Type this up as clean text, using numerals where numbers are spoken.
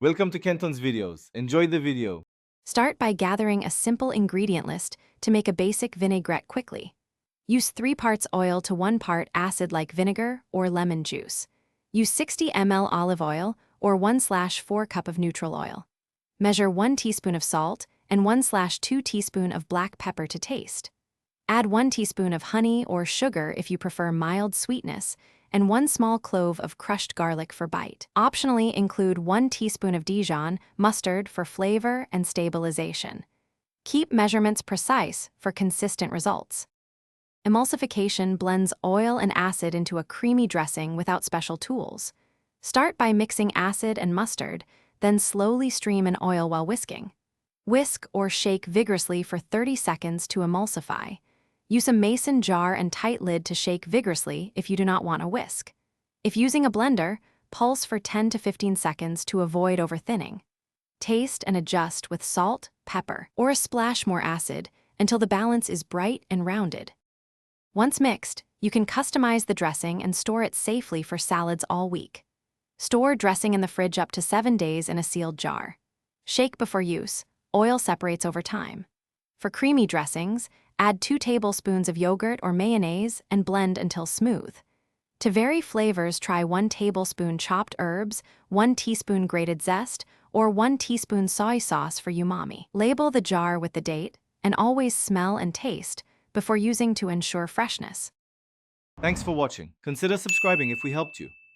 Welcome to Kenton's videos. Enjoy the video. Start by gathering a simple ingredient list to make a basic vinaigrette quickly. Use 3 parts oil to 1 part acid like vinegar or lemon juice. Use 60 ml olive oil or 1/4 cup of neutral oil. Measure 1 teaspoon of salt and 1/2 teaspoon of black pepper to taste. Add 1 teaspoon of honey or sugar if you prefer mild sweetness, and 1 small clove of crushed garlic for bite. Optionally, include 1 teaspoon of Dijon mustard for flavor and stabilization. Keep measurements precise for consistent results. Emulsification blends oil and acid into a creamy dressing without special tools. Start by mixing acid and mustard, then slowly stream in oil while whisking. Whisk or shake vigorously for 30 seconds to emulsify. Use a mason jar and tight lid to shake vigorously if you do not want a whisk. If using a blender, pulse for 10 to 15 seconds to avoid overthinning. Taste and adjust with salt, pepper, or a splash more acid until the balance is bright and rounded. Once mixed, you can customize the dressing and store it safely for salads all week. Store dressing in the fridge up to 7 days in a sealed jar. Shake before use. Oil separates over time. For creamy dressings, add 2 tablespoons of yogurt or mayonnaise and blend until smooth. To vary flavors, try 1 tablespoon chopped herbs, 1 teaspoon grated zest, or 1 teaspoon soy sauce for umami. Label the jar with the date, and always smell and taste before using to ensure freshness. Thanks for watching. Consider subscribing if we helped you.